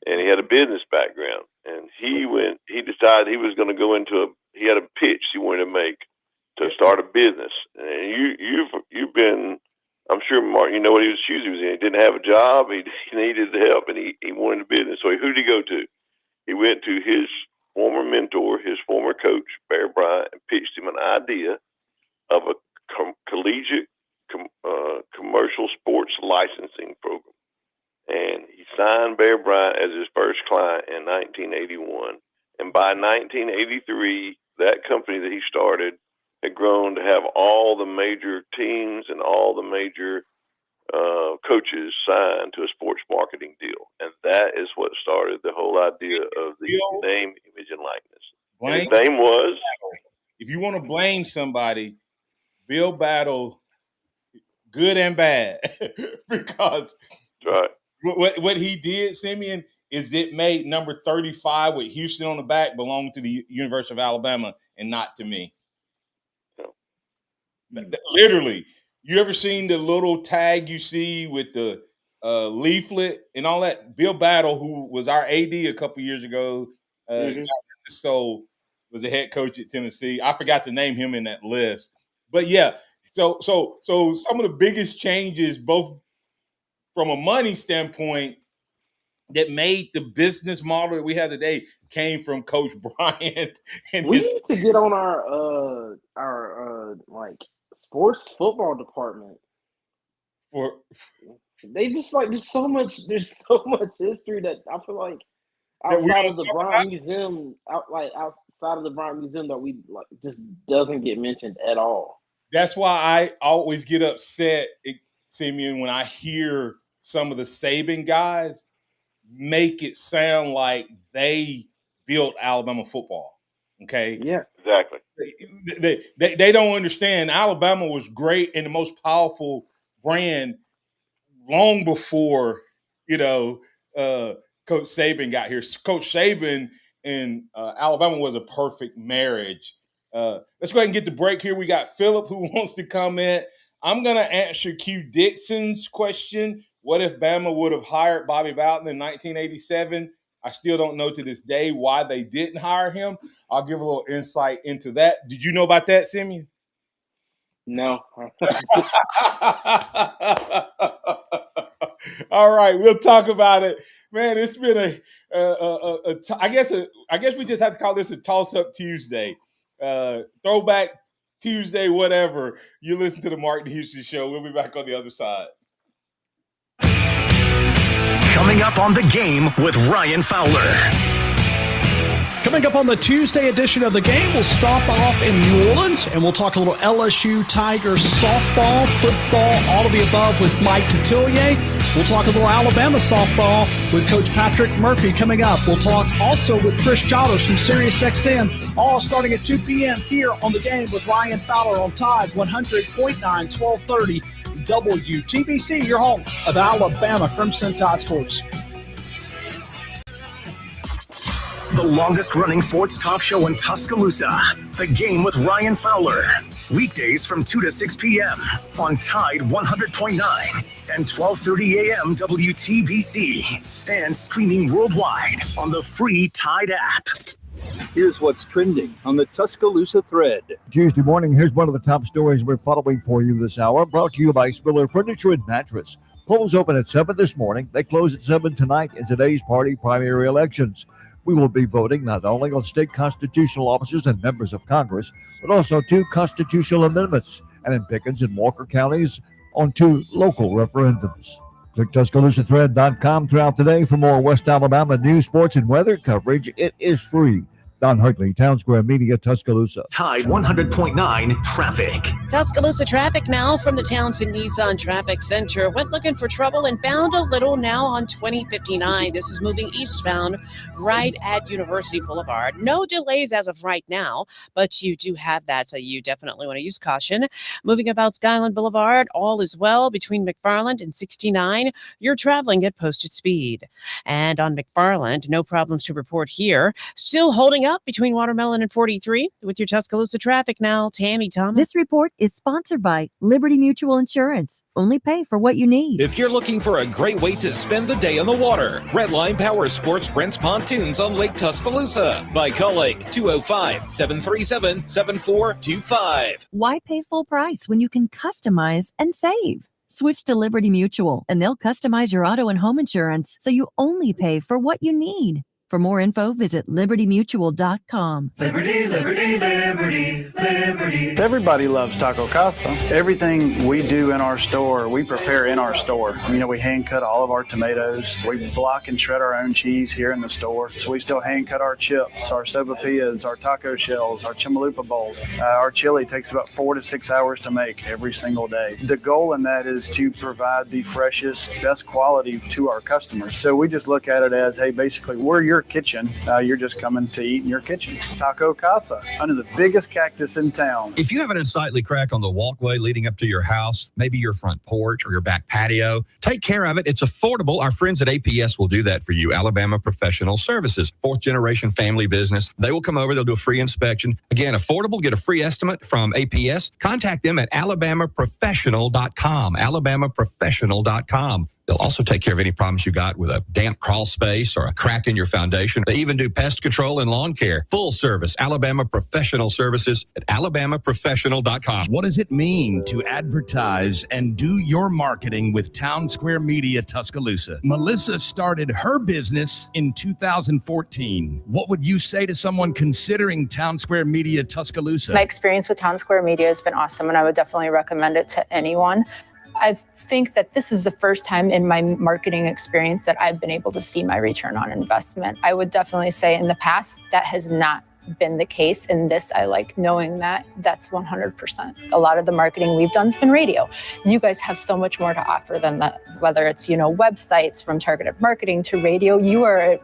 and he had a business background, and he decided he was going to go he had a pitch he wanted to make to start a business. And you've been, I'm sure, Mark, you know what his shoes he was in. He didn't have a job. He needed help, and he wanted a business. So who did he go to? He went to his former mentor, his former coach, Bear Bryant, and pitched him an idea of a collegiate commercial sports licensing program. And he signed Bear Bryant as his first client in 1981. And by 1983, that company that he started had grown to have all the major teams and all the major coaches signed to a sports marketing deal. And that is what started the whole idea of the name, image, and likeness. And his name was? If you want to blame somebody, Bill Battle, good and bad, because what he did, Simeon, is it made number 35 with Houston on the back belong to the University of Alabama and not to me. Literally, you ever seen the little tag you see with the leaflet and all that? Bill Battle, who was our AD a couple years ago, so was the head coach at Tennessee. I forgot to name him in that list, but yeah. So some of the biggest changes, both from a money standpoint, that made the business model that we have today came from Coach Bryant. And we need to get on our like sports football department. They just like there's so much history that I feel like outside of the Bryant Museum, outside of the Bryant Museum that we like just doesn't get mentioned at all. That's why I always get upset, Simeon, when I hear some of the Saban guys make it sound like they built Alabama football. Okay? Yeah. Exactly. They don't understand. Alabama was great and the most powerful brand long before, Coach Saban got here. Coach Saban and Alabama was a perfect marriage. Let's go ahead and get the break here. We got Philip who wants to comment. I'm going to answer Q Dixon's question. What if Bama would have hired Bobby Bowden in 1987? I still don't know to this day why they didn't hire him. I'll give a little insight into that. Did you know about that, Simeon? No. All right, we'll talk about it. Man, it's been I guess we just have to call this a toss-up Tuesday. Throwback Tuesday, whatever. You listen to the Martin Houston Show. We'll be back on the other side. Coming up on The Game with Ryan Fowler. Coming up on the Tuesday edition of The Game, we'll stop off in New Orleans and we'll talk a little LSU Tigers softball, football, all of the above with Mike Tatillier. We'll talk a little Alabama softball with Coach Patrick Murphy coming up. We'll talk also with Chris Chados from SiriusXM, all starting at 2 p.m. here on The Game with Ryan Fowler on Tide 100.9, 1230 WTBC, your home of Alabama Crimson Tide Sports. The longest-running sports talk show in Tuscaloosa. The Game with Ryan Fowler. Weekdays from 2 to 6 p.m. on Tide 100.9 and 12:30 a.m. WTBC. And streaming worldwide on the free Tide app. Here's what's trending on the Tuscaloosa thread. Tuesday morning, here's one of the top stories we're following for you this hour, brought to you by Spiller Furniture and Mattress. Polls open at 7 this morning. They close at 7 tonight in today's party primary elections. We will be voting not only on state constitutional officers and members of Congress, but also 2 constitutional amendments, and in Pickens and Walker counties on 2 local referendums. Click TuscaloosaThread.com throughout the day for more West Alabama news, sports, and weather coverage. It is free. Don Hartley, Town Square Media, Tuscaloosa. Tide 100.9 traffic. Tuscaloosa traffic now from the Townsend Nissan Traffic Center. Went looking for trouble and found a little now on 2059. This is moving eastbound right at University Boulevard. No delays as of right now, but you do have that, so you definitely want to use caution. Moving about Skyland Boulevard, all is well between McFarland and 69. You're traveling at posted speed. And on McFarland, no problems to report here. Still holding up between Watermelon and 43 with your Tuscaloosa traffic now. Tammy Thomas. This report is sponsored by Liberty Mutual Insurance. Only pay for what you need. If you're looking for a great way to spend the day on the water, Redline Power Sports rents pontoons on Lake Tuscaloosa by calling 205-737-7425. Why pay full price when you can customize and save? Switch to Liberty Mutual, and they'll customize your auto and home insurance so you only pay for what you need. For more info, visit libertymutual.com. Liberty, liberty, liberty, liberty. Everybody loves Taco Casa. Everything we do in our store, we prepare in our store. We hand cut all of our tomatoes. We block and shred our own cheese here in the store. So we still hand cut our chips, our sopapillas, our taco shells, our chimalupa bowls. Our chili takes about 4 to 6 hours to make every single day. The goal in that is to provide the freshest, best quality to our customers. So we just look at it as, hey, basically, we're your kitchen. You're just coming to eat in your kitchen. Taco Casa, under the biggest cactus in town. If you have an unsightly crack on the walkway leading up to your house, maybe your front porch or your back patio, take care of it. It's affordable. Our friends at APS will do that for you. Alabama Professional Services, 4th generation family business. They will come over. They'll do a free inspection. Again, affordable. Get a free estimate from APS. Contact them at alabamaprofessional.com. alabamaprofessional.com. They'll also take care of any problems you got with a damp crawl space or a crack in your foundation. They even do pest control and lawn care. Full service Alabama Professional Services at alabamaprofessional.com. What does it mean to advertise and do your marketing with Town Square Media Tuscaloosa? Melissa started her business in 2014. What would you say to someone considering Town Square Media Tuscaloosa? My experience with Town Square Media has been awesome, and I would definitely recommend it to anyone. I think that this is the first time in my marketing experience that I've been able to see my return on investment. I would definitely say in the past that has not been the case. In this, I like knowing that that's 100%. A lot of the marketing we've done has been radio. You guys have so much more to offer than that, whether it's, websites from targeted marketing to radio. You are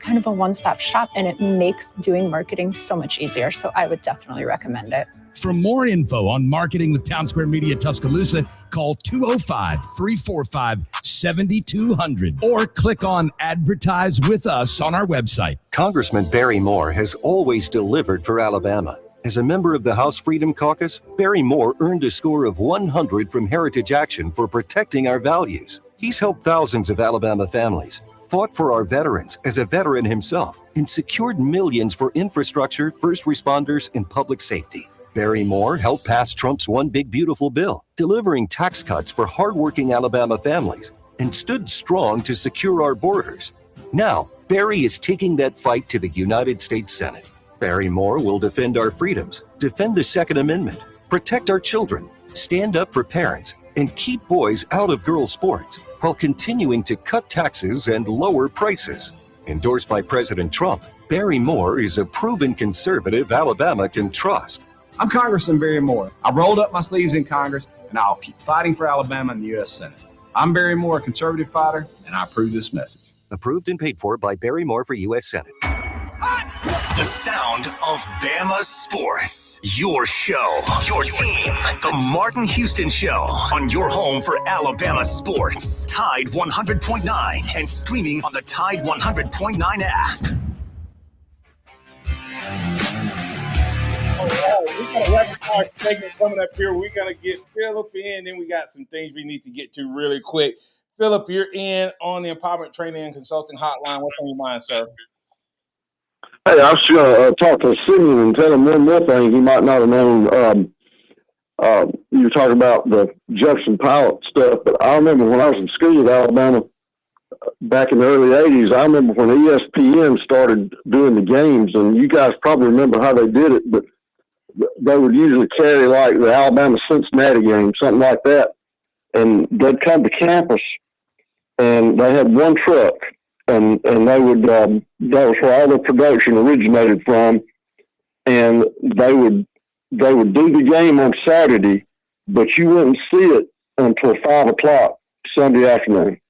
kind of a one-stop shop, and it makes doing marketing so much easier. So I would definitely recommend it. For more info on marketing with Town Square Media Tuscaloosa, call 205-345-7200 or click on Advertise with Us on our website. Congressman Barry Moore has always delivered for Alabama. As a member of the House Freedom Caucus, Barry Moore earned a score of 100 from Heritage Action for protecting our values. He's helped thousands of Alabama families, fought for our veterans as a veteran himself, and secured millions for infrastructure, first responders, and public safety. Barry Moore helped pass Trump's One Big Beautiful Bill, delivering tax cuts for hardworking Alabama families, and stood strong to secure our borders. Now, Barry is taking that fight to the United States Senate. Barry Moore will defend our freedoms, defend the Second Amendment, protect our children, stand up for parents, and keep boys out of girls' sports, while continuing to cut taxes and lower prices. Endorsed by President Trump, Barry Moore is a proven conservative Alabama can trust. I'm Congressman Barry Moore. I rolled up my sleeves in Congress, and I'll keep fighting for Alabama in the U.S. Senate. I'm Barry Moore, a conservative fighter, and I approve this message. Approved and paid for by Barry Moore for U.S. Senate. The sound of Bama sports. Your show, your team. The Martin Houston Show on your home for Alabama sports. Tide 100.9 and streaming on the Tide 100.9 app. All right, we got a rapid fire segment coming up here. We're going to get Phillip in, then we got some things we need to get to really quick. Phillip, you're in on the Empowerment Training and Consulting Hotline. What's on your mind, sir? Hey, I was going to talk to Simeon and tell him one more thing he might not have known. You were talking about the Jefferson Pilot stuff, but I remember when I was in school at Alabama back in the early 80s, I remember when ESPN started doing the games, and you guys probably remember how they did it, but they would usually carry like the Alabama-Cincinnati game, something like that, and they'd come to campus, and they had one truck, and they would that was where all the production originated from, and they would do the game on Saturday, but you wouldn't see it until 5 o'clock Sunday afternoon.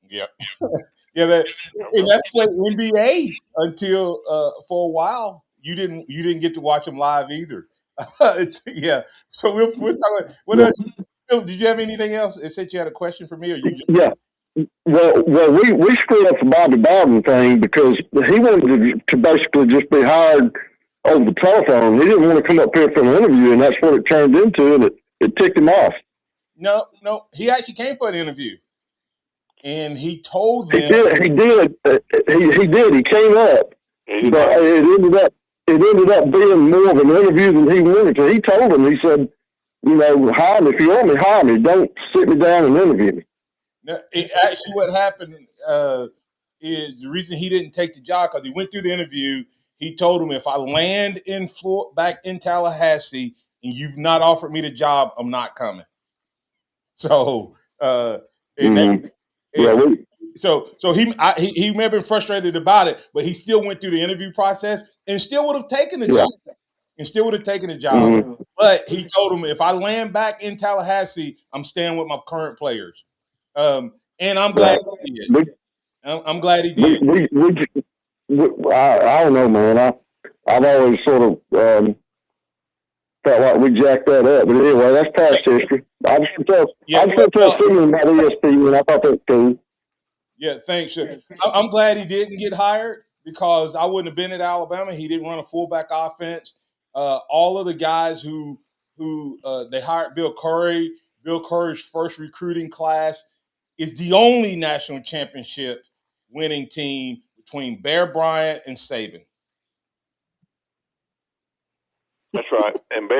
Yeah. And that's what NBA until for a while you didn't get to watch them live either. Yeah. So we're talking. What else? Did you have anything else? It said you had a question for me, or you? Yeah. Well, we screwed up the Bobby Bowden thing because he wanted to basically just be hired over the telephone. He didn't want to come up here for an interview, and that's what it turned into, and it ticked him off. No, he actually came for an interview, and he told them He did. He did. He came up, but it ended up being more of an interview than he wanted to. He told him, he said, hire me if you want me, hire me. Don't sit me down and interview me. Now, actually, what happened is the reason he didn't take the job because he went through the interview. He told him, if I land back in Tallahassee and you've not offered me the job, I'm not coming. So, so he may have been frustrated about it, but he still went through the interview process and still would have taken the job. But he told him, if I land back in Tallahassee, I'm staying with my current players. And I'm glad he did. I'm glad he did. I don't know, man. I've always sort of felt like we jacked that up. But anyway, that's past history. I was going to tell Simeon about ESPN, and I thought that was cool. Yeah, thanks. I'm glad he didn't get hired because I wouldn't have been at Alabama. He didn't run a fullback offense. All of the guys who they hired Bill Curry's first recruiting class, is the only national championship winning team between Bear Bryant and Saban. That's right. And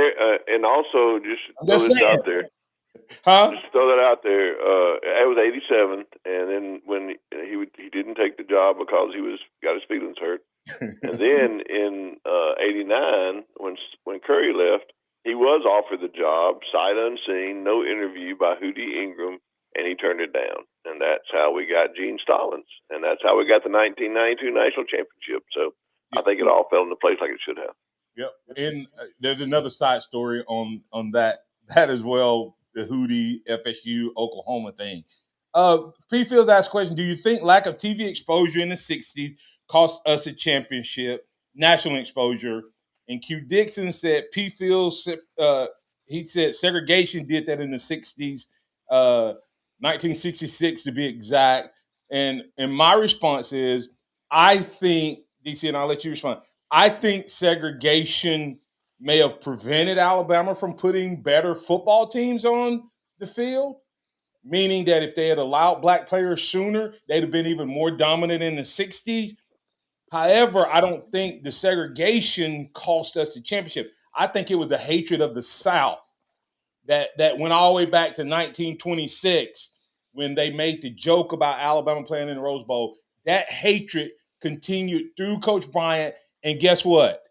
and also just throw this saying. out there. Huh? Just throw that out there. It was 87, and then when he didn't take the job because he got his feelings hurt. And then in 89, when Curry left, he was offered the job, sight unseen, no interview by Hootie Ingram, and he turned it down. And that's how we got Gene Stallings, and that's how we got the 1992 national championship. So I think it all fell into place like it should have. Yep. And there's another side story on that as well, the Hootie, FSU, Oklahoma thing. P. Fields asked a question, do you think lack of TV exposure in the 60s cost us a championship, national exposure? And Q Dixon said, P. Fields, he said segregation did that in the 60s, 1966 to be exact. And my response is, I think, DC, and I'll let you respond, I think segregation may have prevented Alabama from putting better football teams on the field, meaning that if they had allowed black players sooner, they'd have been even more dominant in the 60s. However, I don't think the segregation cost us the championship. I think it was the hatred of the South that went all the way back to 1926 when they made the joke about Alabama playing in the Rose Bowl. That hatred continued through Coach Bryant. And guess what?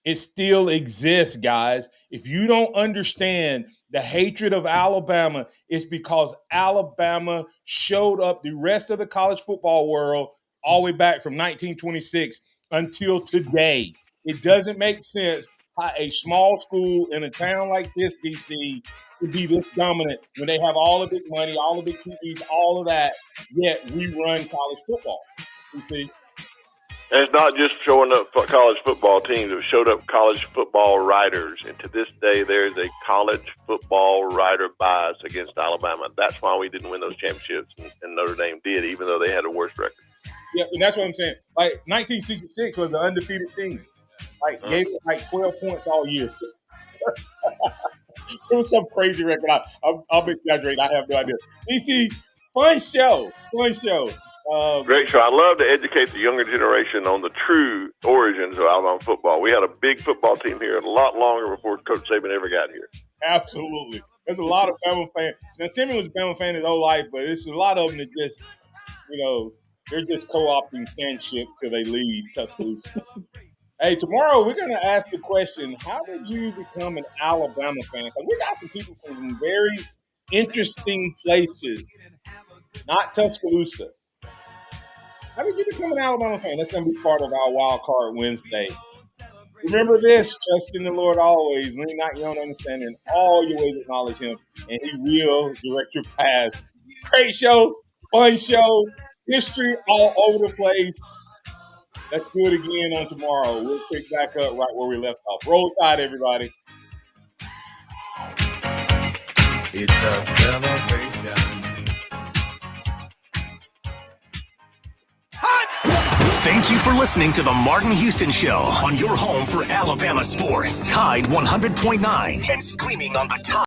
It still exists, guys. If you don't understand the hatred of Alabama, it's because Alabama showed up the rest of the college football world all the way back from 1926 until today. It doesn't make sense how a small school in a town like this, DC, to be this dominant when they have all the big money, all the big TVs, all of that, yet we run college football. You see? And it's not just showing up for college football teams. It showed up college football writers. And to this day, there's a college football writer bias against Alabama. That's why we didn't win those championships, and Notre Dame did, even though they had a worse record. Yeah, and that's what I'm saying. Like, 1966 was an undefeated team. Like, gave it like 12 points all year. It was some crazy record. I'll be exaggerating. I have no idea. DC, fun show. Great show. I love to educate the younger generation on the true origins of Alabama football. We had a big football team here a lot longer before Coach Saban ever got here. Absolutely. There's a lot of Bama fans. Now, Simeon was a Bama fan his whole life, but it's a lot of them that just, they're just co-opting fanship till they leave Tuscaloosa. Hey, tomorrow we're going to ask the question, how did you become an Alabama fan? Because we got some people from some very interesting places, not Tuscaloosa. How did you become an Alabama fan? That's going to be part of our Wild Card Wednesday. Remember this, trust in the Lord always, lean not your own understanding, in all your ways acknowledge him, and he will direct your path. Great show, fun show, history all over the place. Let's do it again on tomorrow. We'll pick back up right where we left off. Roll Tide, everybody. It's a celebration. Thank you for listening to the Martin Houston Show on your home for Alabama sports. Tide 100.9 and streaming on the Tide.